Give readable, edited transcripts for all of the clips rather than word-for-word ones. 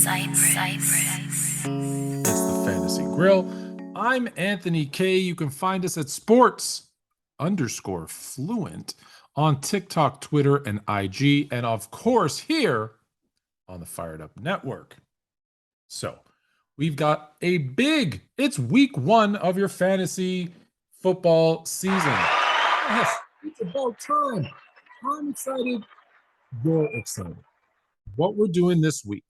It's the Fantasy Grill. I'm Anthony K. You can find us at sports_fluent on TikTok, Twitter, and IG, and of course here on the Fired Up Network. So we've got it's week 1 of your fantasy football season. Yes, it's about time. I'm excited. You're excited. What we're doing this week,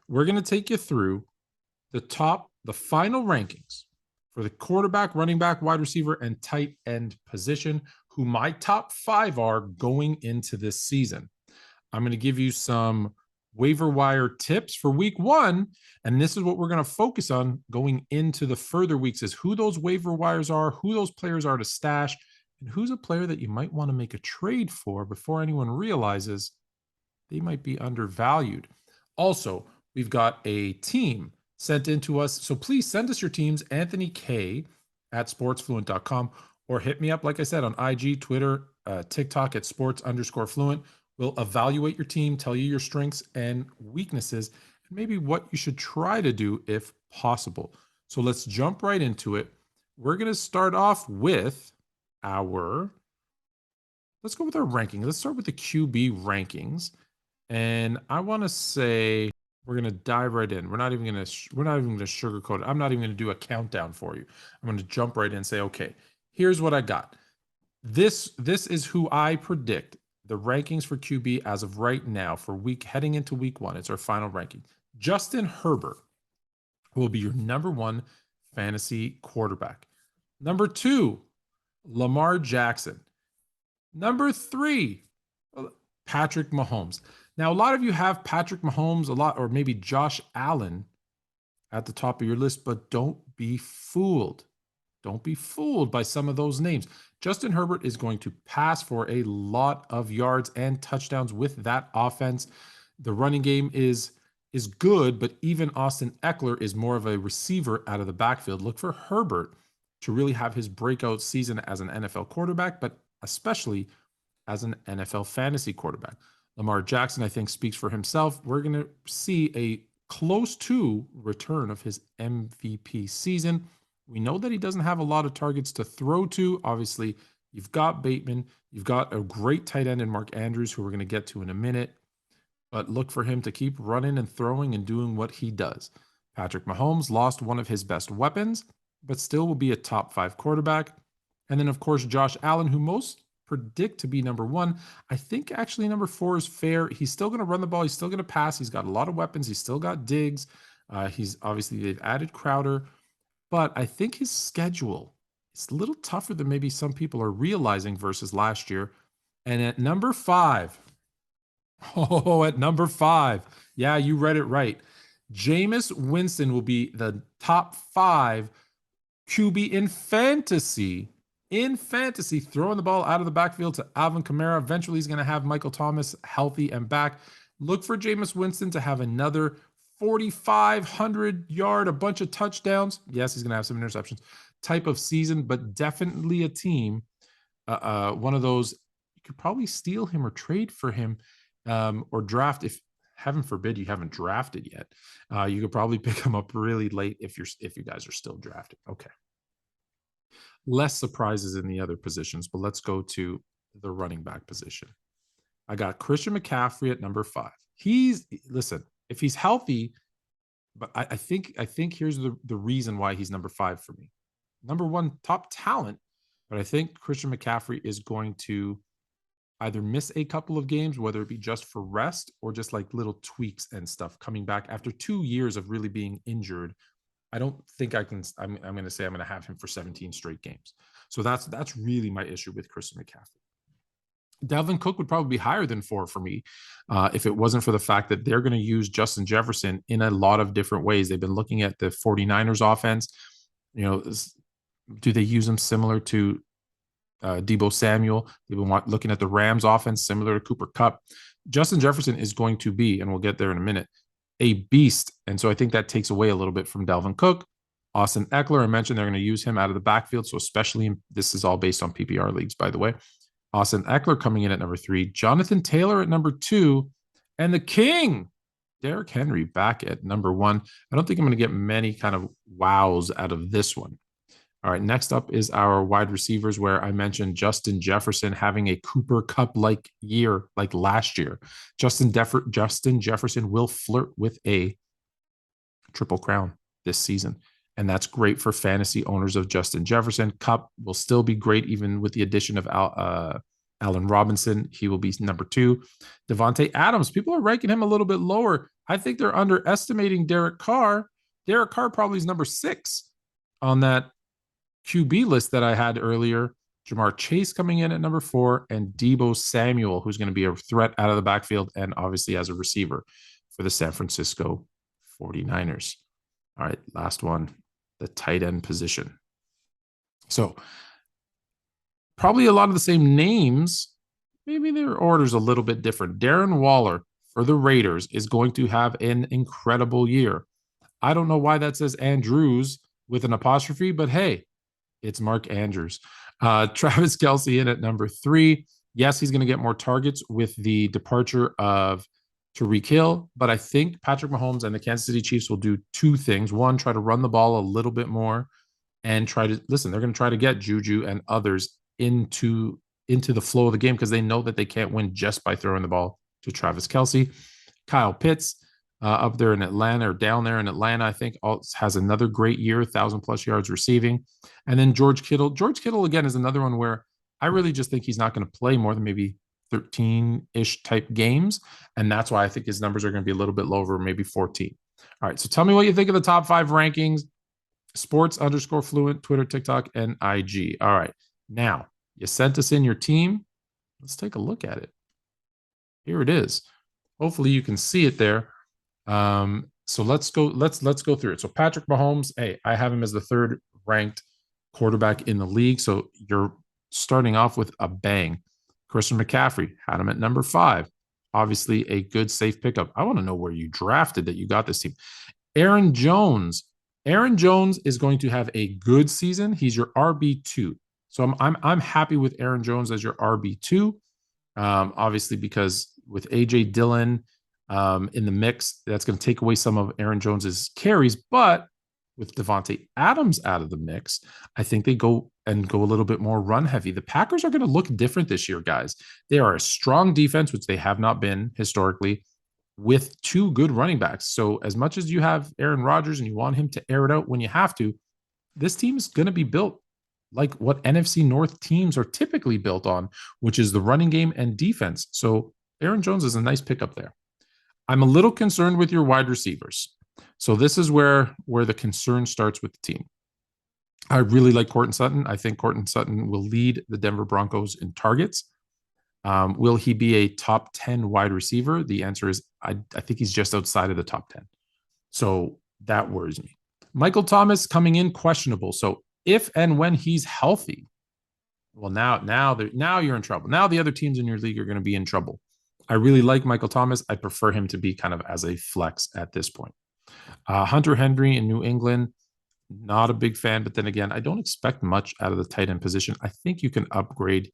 we're going to take you through the final rankings for the quarterback, running back, wide receiver, and tight end position, who my top 5 are going into this season. I'm going to give you some waiver wire tips for week 1, and this is what we're going to focus on going into the further weeks, is who those waiver wires are, who those players are to stash, and who's a player that you might want to make a trade for before anyone realizes they might be undervalued. Also, we've got a team sent in to us, so please send us your teams, Anthony K at sportsfluent.com, or hit me up, like I said, on IG, Twitter, TikTok at sports_fluent. We'll evaluate your team, tell you your strengths and weaknesses, and maybe what you should try to do if possible. So let's jump right into it. We're going to start off with let's go with our ranking. Let's start with the QB rankings. And I want to say we're going to dive right in. We're not even going to sugarcoat it. I'm not even going to do a countdown for you. I'm going to jump right in and say, okay, here's what I got. This is who I predict the rankings for QB as of right now for heading into week 1. It's our final ranking. Justin Herbert will be your number 1 fantasy quarterback. Number 2, Lamar Jackson. Number 3, Patrick Mahomes. Now, a lot of you have Patrick Mahomes or maybe Josh Allen at the top of your list, but don't be fooled. Don't be fooled by some of those names. Justin Herbert is going to pass for a lot of yards and touchdowns with that offense. The running game is good, but even Austin Eckler is more of a receiver out of the backfield. Look for Herbert to really have his breakout season as an NFL quarterback, but especially as an NFL fantasy quarterback. Lamar Jackson, I think, speaks for himself. We're going to see a close to return of his MVP season. We know that he doesn't have a lot of targets to throw to. Obviously, you've got Bateman. You've got a great tight end in Mark Andrews, who we're going to get to in a minute. But look for him to keep running and throwing and doing what he does. Patrick Mahomes lost one of his best weapons, but still will be a top 5 quarterback. And then, of course, Josh Allen, who most predict to be number 1. I think actually number 4 is fair. He's still going to run the ball. He's still going to pass. He's got a lot of weapons. He's still got Diggs. They've added Crowder, but I think his schedule is a little tougher than maybe some people are realizing versus last year. And at number 5, yeah, you read it right. Jameis Winston will be the top 5 QB in fantasy, throwing the ball out of the backfield to Alvin Kamara. Eventually, he's going to have Michael Thomas healthy and back. Look for Jameis Winston to have another 4,500 yard, a bunch of touchdowns. Yes, he's going to have some interceptions type of season, but definitely a team. One of those, you could probably steal him or trade for him or draft if, heaven forbid, you haven't drafted yet. You could probably pick him up really late if you guys are still drafting. Okay. Less surprises in the other positions, but let's go to the running back position. I got Christian McCaffrey at number 5. If he's healthy, but I think here's the reason why he's number 5 for me. Number 1, top talent, but I think Christian McCaffrey is going to either miss a couple of games, whether it be just for rest or just like little tweaks and stuff coming back after 2 years of really being injured. I don't think I'm going to say I'm going to have him for 17 straight games. So that's really my issue with Christian McCaffrey. Dalvin Cook would probably be higher than 4 for me if it wasn't for the fact that they're going to use Justin Jefferson in a lot of different ways. They've been looking at the 49ers offense. Do they use him similar to Deebo Samuel? They've been looking at the Rams offense similar to Cooper Kupp. Justin Jefferson is going to be, and we'll get there in a minute, a beast. And so I think that takes away a little bit from Dalvin Cook. Austin Eckler, I mentioned they're going to use him out of the backfield. So especially, this is all based on PPR leagues, by the way. Austin Eckler coming in at number 3, Jonathan Taylor at number 2, and the king, Derrick Henry back at number 1. I don't think I'm going to get many kind of wows out of this one. All right, next up is our wide receivers, where I mentioned Justin Jefferson having a Cooper Cup-like year, like last year. Justin Jefferson will flirt with a triple crown this season, and that's great for fantasy owners of Justin Jefferson. Cup will still be great even with the addition of Allen Robinson. He will be number 2. Devontae Adams, people are ranking him a little bit lower. I think they're underestimating Derek Carr. Derek Carr probably is number 6 on that QB list that I had earlier. Jamar Chase coming in at number 4, and Deebo Samuel, who's going to be a threat out of the backfield and obviously as a receiver for the San Francisco 49ers. All right, last one, the tight end position. So probably a lot of the same names. Maybe their order's a little bit different. Darren Waller for the Raiders is going to have an incredible year. I don't know why that says Andrews with an apostrophe, but hey, it's Mark Andrews. Travis Kelce in at number 3. Yes, he's going to get more targets with the departure of Tyreek Hill, but I think Patrick Mahomes and the Kansas City Chiefs will do 2 things. One, try to run the ball a little bit more, and they're going to try to get Juju and others into the flow of the game because they know that they can't win just by throwing the ball to Travis Kelce. Kyle Pitts, up there in Atlanta, or down there in Atlanta, I think has another great year, 1,000+ yards receiving. And then George Kittle. George Kittle, again, is another one where I really just think he's not going to play more than maybe 13-ish type games. And that's why I think his numbers are going to be a little bit lower, maybe 14. All right, so tell me what you think of the top 5 rankings. Sports_Fluent, Twitter, TikTok, and IG. All right, now you sent us in your team. Let's take a look at it. Here it is. Hopefully you can see it there. So let's go through it. So Patrick Mahomes, hey, I have him as the 3rd ranked quarterback in the league. So you're starting off with a bang. Christian McCaffrey had him at number 5. Obviously a good safe pickup. I want to know where you drafted that you got this team. Aaron Jones. Aaron Jones is going to have a good season. He's your RB2. So I'm happy with Aaron Jones as your RB2. Obviously because with AJ Dillon in the mix, that's going to take away some of Aaron Jones's carries. But with Devontae Adams out of the mix, I think they go a little bit more run heavy. The Packers are going to look different this year, guys. They are a strong defense, which they have not been historically, with 2 good running backs. So as much as you have Aaron Rodgers and you want him to air it out when you have to, this team is going to be built like what NFC North teams are typically built on, which is the running game and defense. So Aaron Jones is a nice pickup there. I'm a little concerned with your wide receivers. So this is where the concern starts with the team. I really like Courtland Sutton. I think Courtland Sutton will lead the Denver Broncos in targets. Will he be a top 10 wide receiver? The answer is I think he's just outside of the top 10. So that worries me. Michael Thomas coming in questionable. So if and when he's healthy, well, now you're in trouble. Now the other teams in your league are going to be in trouble. I really like Michael Thomas. I prefer him to be kind of as a flex at this point. Hunter Henry in New England, not a big fan, but then again, I don't expect much out of the tight end position. I think you can upgrade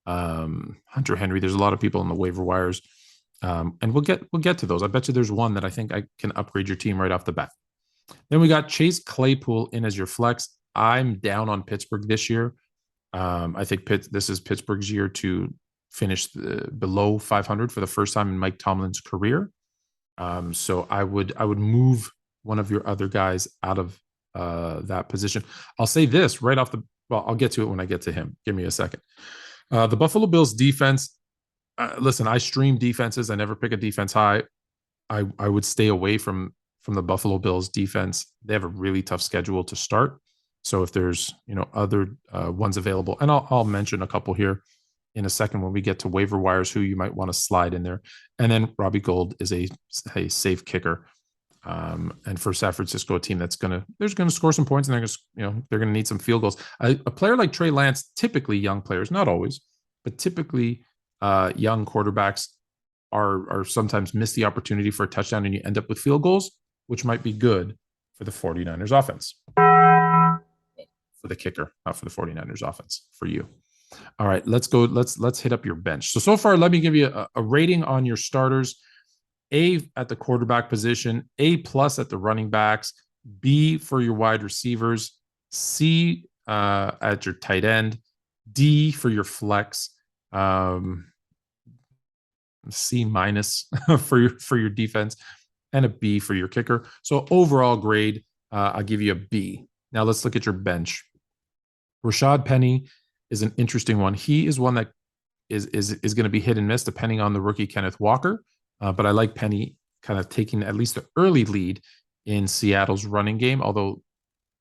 Hunter Henry. There's a lot of people in the waiver wires, and we'll get to those. I bet you there's one that I think I can upgrade your team right off the bat. Then we got Chase Claypool in as your flex. I'm down on Pittsburgh this year. I think this is Pittsburgh's year to finish below 500 for the first time in Mike Tomlin's career. So I would move one of your other guys out of that position. I'll say this right off I'll get to it when I get to him. Give me a second. The Buffalo Bills defense. Listen, I stream defenses. I never pick a defense high. I would stay away from the Buffalo Bills defense. They have a really tough schedule to start. So if there's other ones available, and I'll mention a couple here in a second when we get to waiver wires, who you might want to slide in there. And then Robbie Gould is a safe kicker. And for San Francisco, a team that's going to score some points, and they're going to need some field goals. A player like Trey Lance, typically young players, not always, but typically young quarterbacks are sometimes miss the opportunity for a touchdown, and you end up with field goals, which might be good for the 49ers offense. For the kicker, not for the 49ers offense, for you. All right, let's go. Let's hit up your bench. So far, let me give you a rating on your starters. A at the quarterback position, A plus at the running backs, B for your wide receivers, C at your tight end, D for your flex, C minus for your defense, and a B for your kicker. So overall grade, I'll give you a B. Now let's look at your bench. Rashad Penny is an interesting one. He is one that is going to be hit and miss depending on the rookie Kenneth Walker. But I like Penny kind of taking at least the early lead in Seattle's running game. Although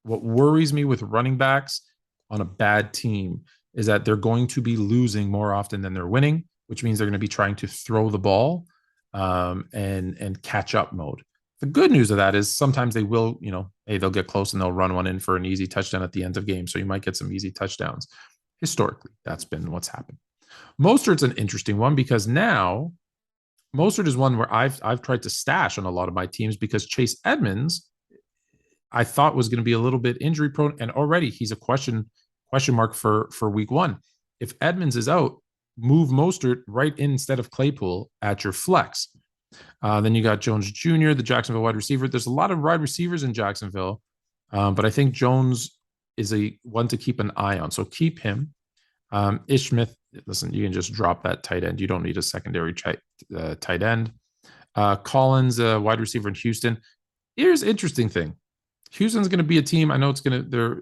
what worries me with running backs on a bad team is that they're going to be losing more often than they're winning, which means they're going to be trying to throw the ball and catch up mode. The good news of that is sometimes they will, hey, they'll get close and they'll run one in for an easy touchdown at the end of game. So you might get some easy touchdowns. Historically, that's been what's happened. Mostert's an interesting one because now Mostert is one where I've tried to stash on a lot of my teams because Chase Edmonds, I thought was going to be a little bit injury prone, and already he's a question mark for week one. If Edmonds is out, move Mostert right in instead of Claypool at your flex. Then you got Jones Jr., the Jacksonville wide receiver. There's a lot of wide receivers in Jacksonville, but I think Jones is a one to keep an eye on. So keep him. Ish Smith, listen, you can just drop that tight end. You don't need a secondary tight end. Collins, wide receiver in Houston. Here's an interesting thing. Houston's going to be a team. I know it's going to,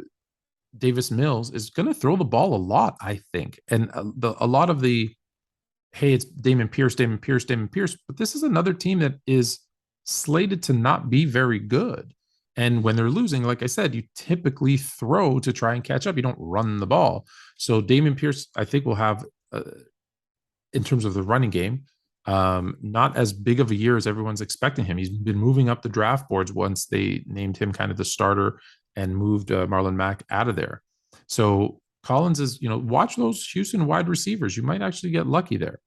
Davis Mills is going to throw the ball a lot, I think. And a lot of the, hey, it's Dameon Pierce, but this is another team that is slated to not be very good. And when they're losing, like I said, you typically throw to try and catch up. You don't run the ball. So Dameon Pierce, I think, will have, in terms of the running game, not as big of a year as everyone's expecting him. He's been moving up the draft boards once they named him kind of the starter and moved Marlon Mack out of there. So Collins is, watch those Houston wide receivers. You might actually get lucky there.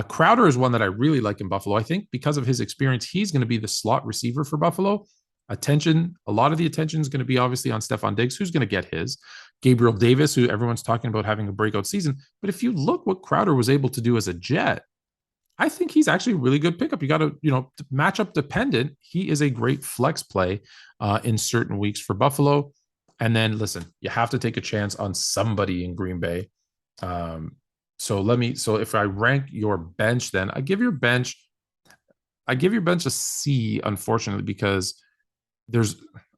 Crowder is one that I really like in Buffalo. I think because of his experience, he's going to be the slot receiver for Buffalo. A lot of the attention is going to be obviously on Stephon Diggs, who's going to get his. Gabriel Davis, who everyone's talking about having a breakout season. But if you look what Crowder was able to do as a Jet, I think he's actually a really good pickup. You got to, matchup dependent. He is a great flex play in certain weeks for Buffalo. And then listen, you have to take a chance on somebody in Green Bay. So if I rank your bench, then I give your bench a C, unfortunately, because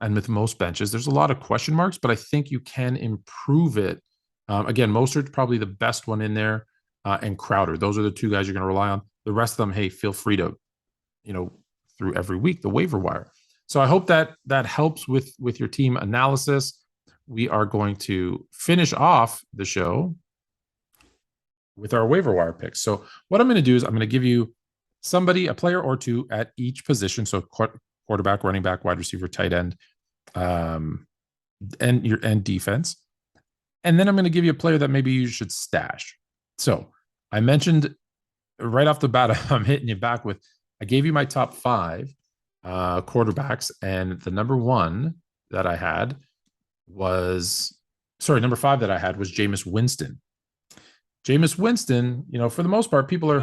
and with most benches, there's a lot of question marks, but I think you can improve it. Again, Mostert's probably the best one in there, and Crowder. Those are the two guys you're going to rely on. The rest of them, hey, feel free to, through every week, the waiver wire. So I hope that helps with your team analysis. We are going to finish off the show with our waiver wire picks. So what I'm going to do is I'm going to give you a player or two at each position. So quarterback, running back, wide receiver, tight end, and defense. And then I'm going to give you a player that maybe you should stash. So I mentioned right off the bat, I'm hitting you back with, I gave you my top 5 quarterbacks, and the number 5 that I had was Jameis Winston. Jameis Winston, for the most part, people are,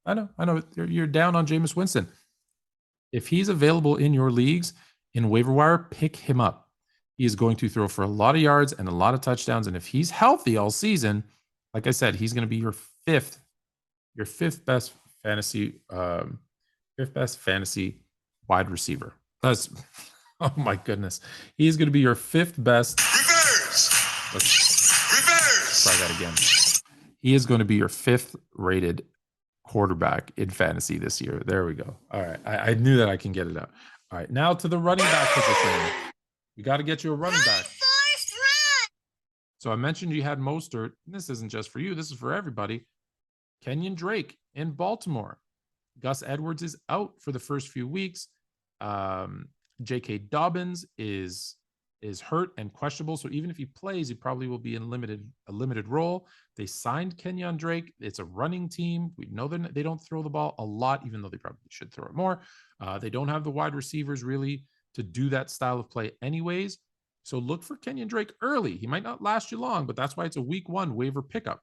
I know you're down on Jameis Winston. If he's available in your leagues in waiver wire, pick him up. He is going to throw for a lot of yards and a lot of touchdowns. And if he's healthy all season, like I said, he's going to be your fifth best fantasy wide receiver. That's, oh my goodness. He's going to be your 5th best. Let's try that again. He is going to be your 5th rated quarterback in fantasy this year. There we go. All right. I knew that I can get it out. All right. Now to the running back position. You got to get you a running back. So I mentioned you had Mostert. This isn't just for you. This is for everybody. Kenyon Drake in Baltimore. Gus Edwards is out for the first few weeks. J.K. Dobbins is hurt and questionable. So even if he plays, he probably will be in a limited role. They signed Kenyon Drake. It's a running team. We know they don't throw the ball a lot, even though they probably should throw it more. They don't have the wide receivers really to do that style of play anyways. So look for Kenyon Drake early. He might not last you long, but that's why it's a week 1 waiver pickup.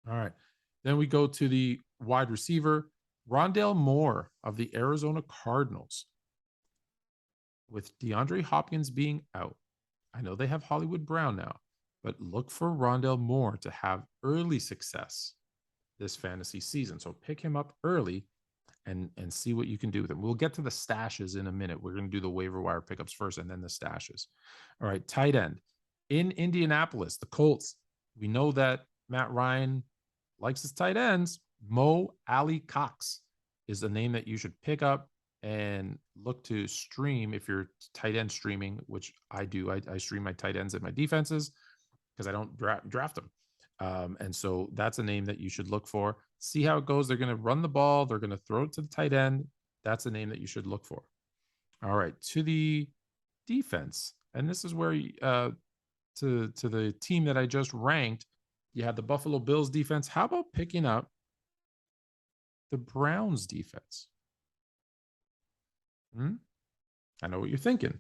All right. Then we go to the wide receiver, Rondale Moore of the Arizona Cardinals. With DeAndre Hopkins being out, I know they have Hollywood Brown now, but look for Rondale Moore to have early success this fantasy season. So pick him up early and see what you can do with him. We'll get to the stashes in a minute. We're going to do the waiver wire pickups first and then the stashes. All right, tight end. In Indianapolis, the Colts, we know that Matt Ryan likes his tight ends. Mo Ali Cox is the name that you should pick up and look to stream if you're tight end streaming, which I do. I stream my tight ends and my defenses because I don't draft them. And so that's a name that you should look for. See how it goes. They're going to run the ball. They're going to throw it to the tight end. That's a name that you should look for. All right, to the defense. And this is where to the team that I just ranked, you had the Buffalo Bills defense. How about picking up the Browns defense? I know what you're thinking.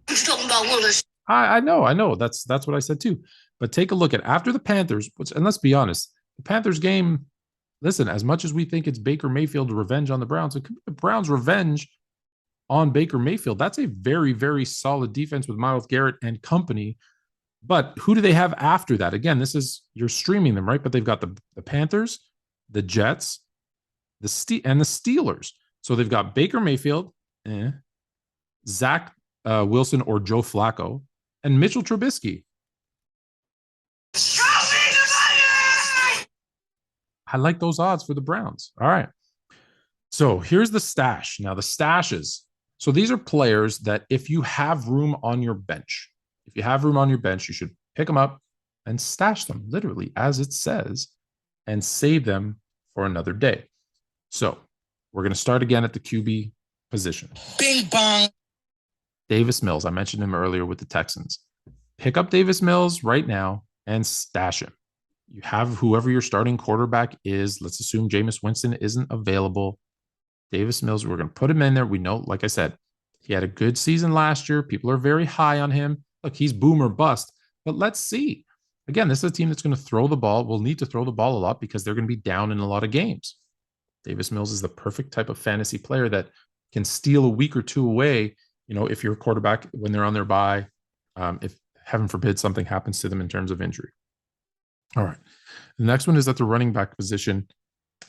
He's talking about Willis. I know. That's what I said too. But take a look at after the Panthers, and let's be honest, the Panthers game, listen, as much as we think it's Baker Mayfield's revenge on the Browns, it could be the Browns' revenge on Baker Mayfield. That's a very, very solid defense with Myles Garrett and company. But who do they have after that? Again, you're streaming them, right? But they've got the Panthers, the Jets, and the Steelers. So they've got Baker Mayfield, Zach Wilson or Joe Flacco, and Mitchell Trubisky. I like those odds for the Browns. All right. So here's the stash. Now the stashes. So these are players that if you have room on your bench, you should pick them up and stash them literally as it says and save them for another day. So we're going to start again at the QB position. Bing bong. Davis Mills. I mentioned him earlier with the Texans. Pick up Davis Mills right now and stash him. You have whoever your starting quarterback is. Let's assume Jameis Winston isn't available. Davis Mills, we're going to put him in there. We know, like I said, he had a good season last year. People are very high on him. Look, he's boom or bust. But let's see. Again, this is a team that's going to throw the ball. We'll need to throw the ball a lot because they're going to be down in a lot of games. Davis Mills is the perfect type of fantasy player that can steal a week or two away, if you're a quarterback when they're on their bye, if heaven forbid something happens to them in terms of injury. All right. The next one is at the running back position.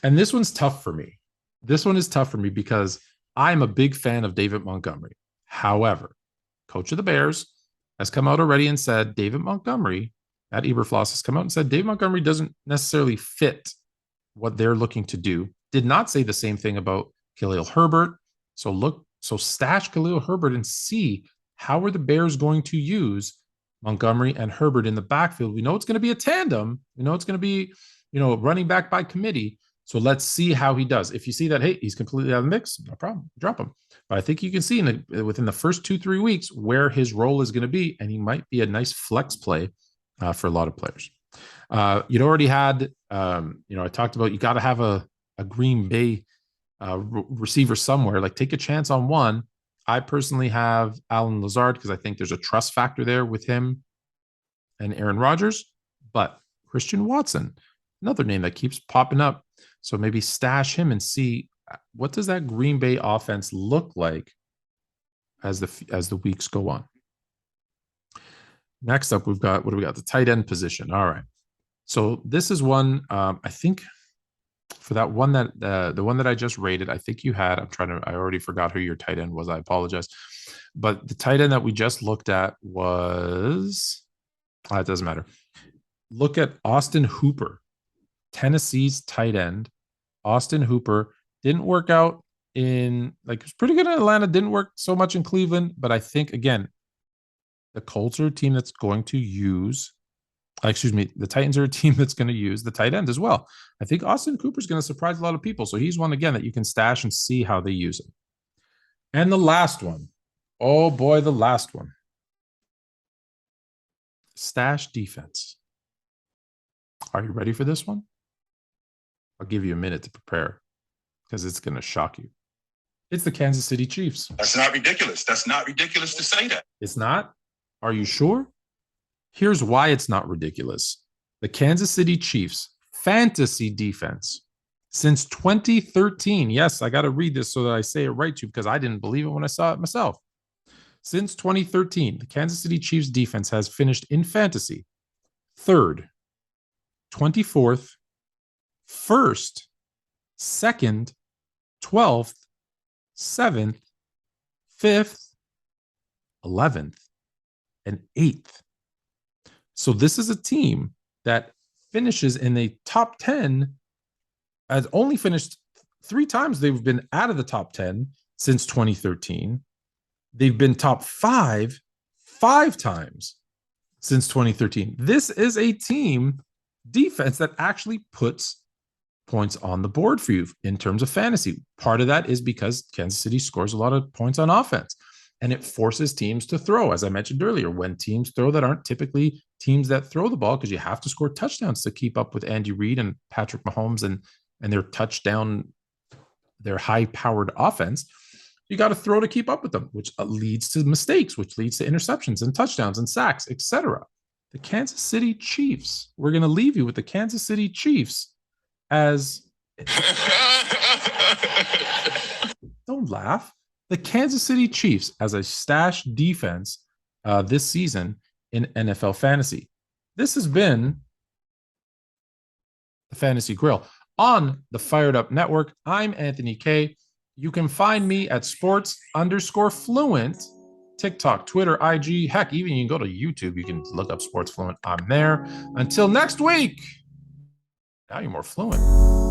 And this one's tough for me. This one is tough for me because I'm a big fan of David Montgomery. However, coach of the Bears has come out already and said David Montgomery, Matt Eberfloss has come out and said David Montgomery doesn't necessarily fit what they're looking to do. Did not say the same thing about Khalil Herbert. So stash Khalil Herbert and see how are the Bears going to use Montgomery and Herbert in the backfield. We know it's going to be a tandem. We know it's going to be, running back by committee. So let's see how he does. If you see that, hey, he's completely out of the mix, no problem, drop him. But I think you can see within the first 2-3 weeks where his role is going to be, and he might be a nice flex play for a lot of players. You'd already had, I talked about you got to have a Green Bay receiver somewhere. Like take a chance on one. I personally have Alan Lazard because I think there's a trust factor there with him and Aaron Rodgers. But Christian Watson, another name that keeps popping up. So maybe stash him and see what does that Green Bay offense look like as the weeks go on. Next up, what do we got? The tight end position. All right. So this is one, I think for that one that the one that I just rated, I think you had, I already forgot who your tight end was. I apologize. But the tight end that we just looked at was, it doesn't matter. Look at Austin Hooper, Tennessee's tight end. Austin Hooper didn't work out it was pretty good in Atlanta, didn't work so much in Cleveland. But I think, again, the Colts are a team that's going to use, the Titans are a team that's going to use the tight end as well. I think Austin Cooper is going to surprise a lot of people. So he's one, again, that you can stash and see how they use him. And the last one. Oh, boy, the last one. Stash defense. Are you ready for this one? I'll give you a minute to prepare because it's going to shock you. It's the Kansas City Chiefs. That's not ridiculous. That's not ridiculous to say that. It's not? Are you sure? Here's why it's not ridiculous. The Kansas City Chiefs fantasy defense since 2013. Yes, I got to read this so that I say it right to you because I didn't believe it when I saw it myself. Since 2013, the Kansas City Chiefs defense has finished in fantasy 3rd, 24th, 1st, 2nd, 12th, 7th, 5th, 11th, and 8th. So this is a team that finishes in the top 10, has only finished 3 times. They've been out of the top 10 since 2013. They've been top 5 times since 2013. This is a team defense that actually puts points on the board for you in terms of fantasy. Part of that is because Kansas City scores a lot of points on offense, and it forces teams to throw. As I mentioned earlier, when teams throw that aren't typically teams that throw the ball, because you have to score touchdowns to keep up with Andy Reid and Patrick Mahomes and their high-powered offense. You got to throw to keep up with them, which leads to mistakes, which leads to interceptions and touchdowns and sacks, etc. The Kansas City Chiefs. We're going to leave you with the Kansas City Chiefs as don't laugh. The Kansas City Chiefs as a stash defense this season in NFL fantasy. This has been the Fantasy Grill on the Fired Up Network. I'm Anthony K. You can find me at sports_fluent, TikTok, Twitter, IG. Heck, even you can go to YouTube. You can look up Sports Fluent. I'm there. Until next week. Now you're more fluent.